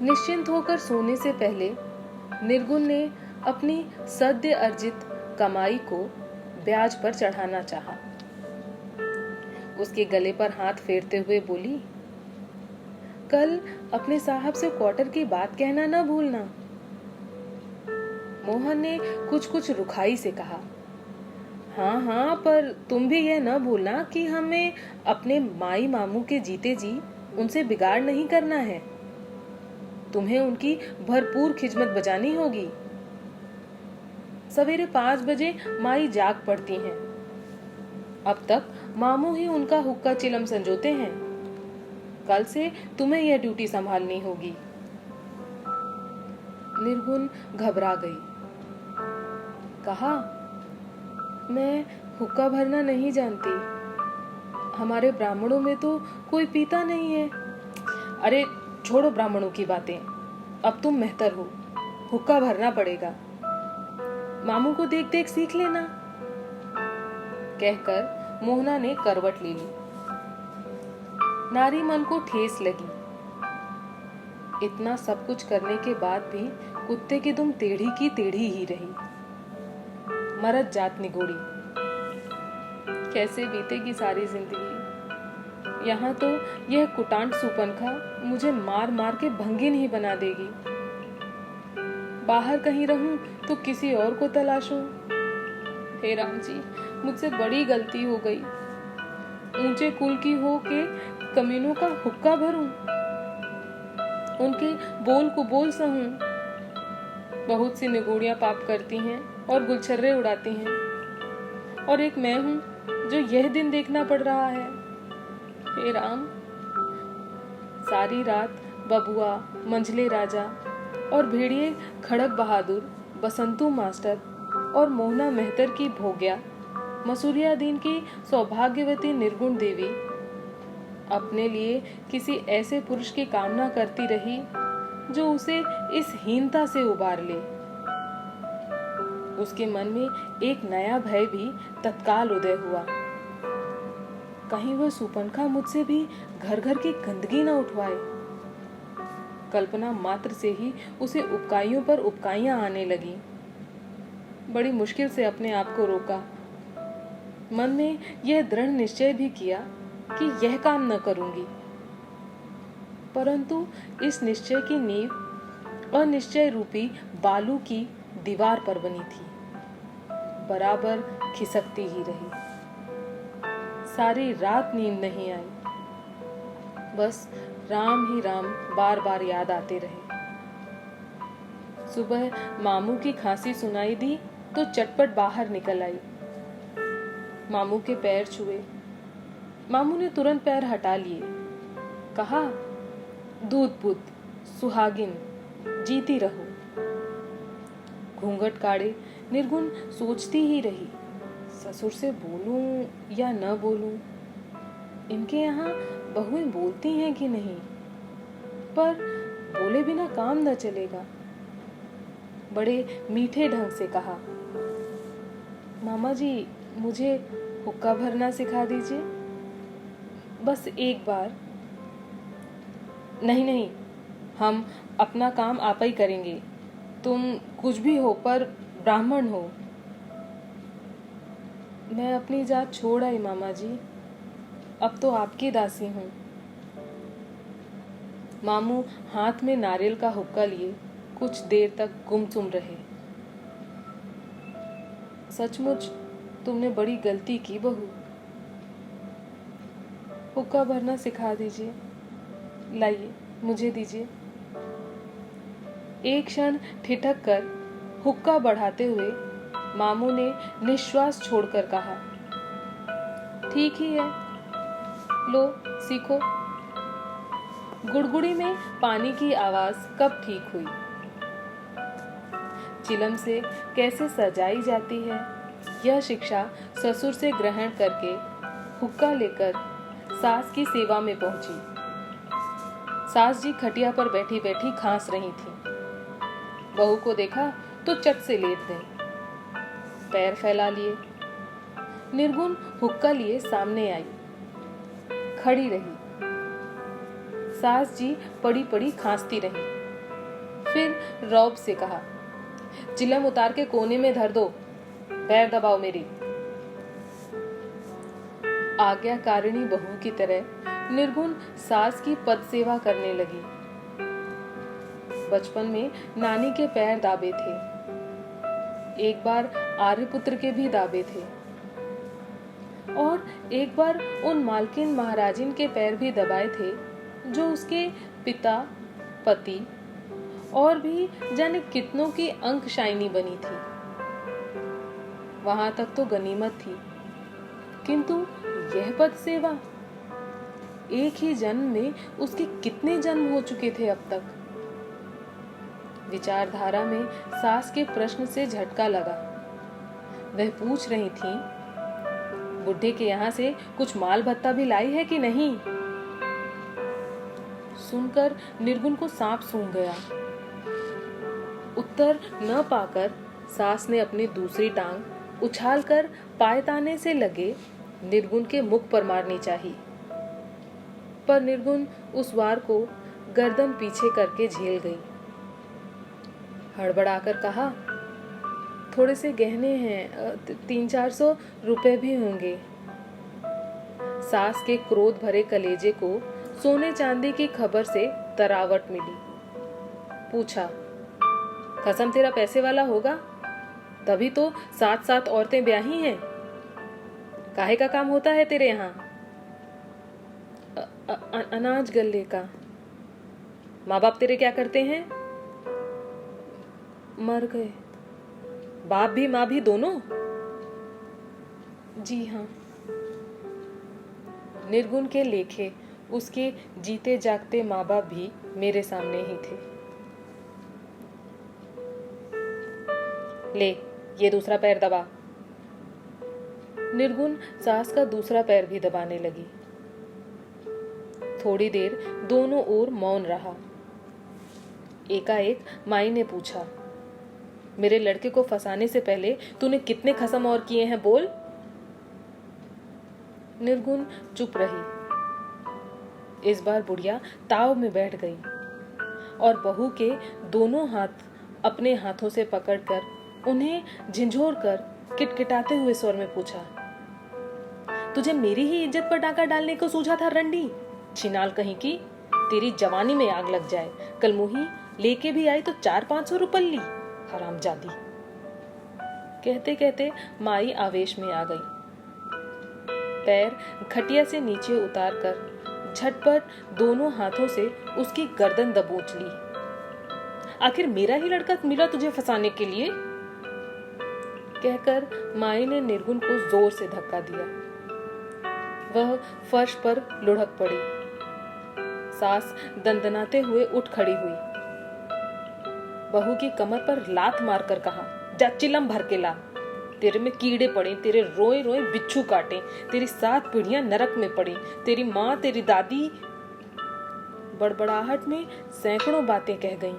निश्चिंत होकर सोने से पहले निर्गुण ने अपनी सद्य अर्जित कमाई को ब्याज पर चढ़ाना चाहा। उसके गले पर हाथ फेरते हुए बोली, कल अपने साहब से क्वार्टर की बात कहना न भूलना। मोहन ने कुछ कुछ रुखाई से कहा, हाँ हाँ, पर तुम भी यह न भूलना कि हमें अपने माई मामू के जीते जी उनसे बिगाड़ नहीं करना है। तुम्हें उनकी भरपूर खिदमत बजानी होगी। सवेरे 5 बजे माई जाग पड़ती हैं। अब तक मामू ही उनका हुक्का चिलम संजोते हैं। कल से तुम्हें यह ड्यूटी संभालनी होगी। निर्गुण घबरा गई। कहा, मैं हुक्का भरना नहीं जानती। हमारे ब्राह्मणों में तो कोई पीता नहीं है। अरे छोड़ो ब्राह्मणों की बातें, अब तुम मेहतर हो, हुक्का भरना पड़ेगा। मामू को देख देख सीख लेना। कहकर मोहना ने करवट ले ली। नारी मन को ठेस लगी। इतना सब कुछ करने के बाद भी कुत्ते की दुम टेढ़ी की टेढ़ी ही रही। मरद जात निगोड़ी। कैसे बीतेगी सारी जिंदगी। यहाँ तो यह कुटांट सुपनखा मुझे मार मार के भंगिन ही बना देगी। बाहर कहीं रहूं तो किसी और को तलाशूं। हे राम जी, मुझसे बड़ी गलती हो गई। ऊंचे कुल की हो के कमीनों का हुक्का भरूं, उनके बोल को बोल सहूं। बहुत सी निगोड़ियां पाप करती हैं और गुलछर्रे उड़ाती हैं, और एक मैं हूं जो यह दिन देखना पड़ रहा है। हे राम। सारी रात बबुआ, मंझले राजा और भेड़िए खड़क बहादुर, बसंतू मास्टर और मोहना मेहतर की भोग्या, मसूरिया दीन की सौभाग्यवती निर्गुण देवी अपने लिए किसी ऐसे पुरुष की कामना करती रही जो उसे इस हीनता से उबार ले। उसके मन में एक नया भय भी तत्काल उदय हुआ। कहीं वह सुपनखा मुझसे भी घर घर की गंदगी न उठवाए। कल्पना मात्र से ही उसे उपकाइयों पर उपकाइयां आने लगी। बड़ी मुश्किल से अपने आप को रोका। मन में यह दृढ़ निश्चय भी किया कि यह काम न करूंगी, परंतु इस निश्चय की नींव अनिश्चय रूपी बालू की दीवार पर बनी थी। बराबर खिसकती ही रही। सारी रात नींद नहीं आई। बस राम ही राम बार बार याद आते रहे। सुबह मामू की खांसी सुनाई दी तो चटपट बाहर निकल आई। मामू के पैर छुए। मामू ने तुरंत पैर हटा लिए। कहा, दूध पुत, सुहागिन, जीती रहो। घूंघट काढ़े निर्गुण सोचती ही रही, ससुर से बोलूं या न बोलूं। इनके यहाँ बहुएं बोलती हैं कि नहीं, पर बोले बिना काम न चलेगा। बड़े मीठे ढंग से कहा, मामा जी, मुझे हुक्का भरना सिखा दीजिए, बस एक बार। नहीं नहीं, हम अपना काम आप ही करेंगे। तुम कुछ भी हो पर ब्राह्मण हो। मैं अपनी जात छोड़ आई मामा जी, अब तो आपकी दासी हूँ। मामू हाथ में नारियल का हुक्का लिए कुछ देर तक गुमसुम रहे। सचमुच तुमने बड़ी गलती की बहू। हुक्का भरना सिखा दीजिए। लाइए, मुझे दीजिए। एक क्षण ठिठक कर हुक्का बढ़ाते हुए मामू ने निश्वास छोड़कर कहा, ठीक ही है, लो सीखो। गुड़गुड़ी में पानी की आवाज कब ठीक हुई। चिलम से कैसे सजाई जाती है, यह शिक्षा ससुर से ग्रहण करके हुक्का लेकर सास की सेवा में पहुंची। सास जी खटिया पर बैठी बैठी खांस रही थी। बहू को देखा तो चट से लेट गई, पैर फैला लिए। निर्गुण हुक्का लिए सामने आई, खड़ी रही। सास जी पड़ी पड़ी खांसती रही। फिर रौब से कहा, चिलम उतार के कोने में धर दो, पैर दबाओ मेरी। आज्ञाकारिणी बहू की तरह निर्गुण सास की पद सेवा करने लगी। बचपन में नानी के पैर दाबे थे, एक बार आर्यपुत्र के भी दाबे थे, और एक बार उन मालकिन महाराजिन के पैर भी दबाए थे जो उसके पिता, पति और भी जाने कितनों की अंकशाइनी बनी थी। वहां तक तो गनीमत थी, किंतु यह पद सेवा, एक ही जन्म में उसके कितने जन्म हो चुके थे अब तक। विचारधारा में सास के प्रश्न से झटका लगा। वह पूछ रही थी, बुढ़े के यहाँ से कुछ माल भत्ता भी लाई है कि नहीं? सुनकर निर्गुण को सांप सूंघ गया। उत्तर न पाकर सास ने अपनी दूसरी टांग उछालकर पायताने से लगे निर्गुण के मुख पर मारनी चाहिए, पर निर्गुण उस वार को गर्दन पीछे करके झेल गई। हड़बड़ाकर कहा, थोड़े से गहने हैं, 300-400 रुपए भी होंगे। सास के क्रोध भरे कलेजे को सोने चांदी की खबर से तरावट मिली। पूछा, कसम तेरा पैसे वाला होगा, तभी तो 7-7 औरतें ब्याही हैं। काहे का काम होता है तेरे यहाँ? अनाज गल्ले का। माँ बाप तेरे क्या करते हैं? मर गए। बाप भी माँ भी दोनों? जी हाँ। निर्गुण के लेखे उसके जीते जागते माँ बाप भी मेरे सामने ही थे। ले, ये दूसरा पैर दबा। निर्गुण सास का दूसरा पैर भी दबाने लगी। थोड़ी देर दोनों ओर मौन रहा। एकाएक माई ने पूछा, मेरे लड़के को फंसाने से पहले तूने कितने खसम और किए हैं, बोल। निर्गुण चुप रही। इस बार बुढ़िया ताव में बैठ गई और बहू के दोनों हाथ अपने हाथों से पकड़कर उन्हें झिंझोर कर किटकिटाते हुए स्वर में पूछा, तुझे मेरी ही इज्जत पर डाका डालने को सूझा था रंडी? छिनाल कहीं की, तेरी जवानी में आग लग जाए। कल मुही लेके भी आई तो 400-500 रुपल्ली, हरामजादी। कहते कहते माई आवेश में आ गई। पैर खटिया से नीचे उतार कर झटपट दोनों हाथों से उसकी गर्दन दबोच ली। आखिर मेरा ही लड़का मिला तुझे फंसाने के लिए? कहकर माई ने निर्गुण को जोर से धक्का दिया। वह फर्श पर लुढ़क पड़ी। सास दंदनाते हुए उठ खड़ी हुई। बहू की कमर पर लात मारकर कहा, जा चिलम भर के ला। तेरे में कीड़े पड़े, तेरे रोए रोए बिच्छू काटे, तेरी 7 पीढ़ियां नरक में पड़ी, तेरी माँ, तेरी दादी। बड़बड़ाहट में सैकड़ों बातें कह गईं।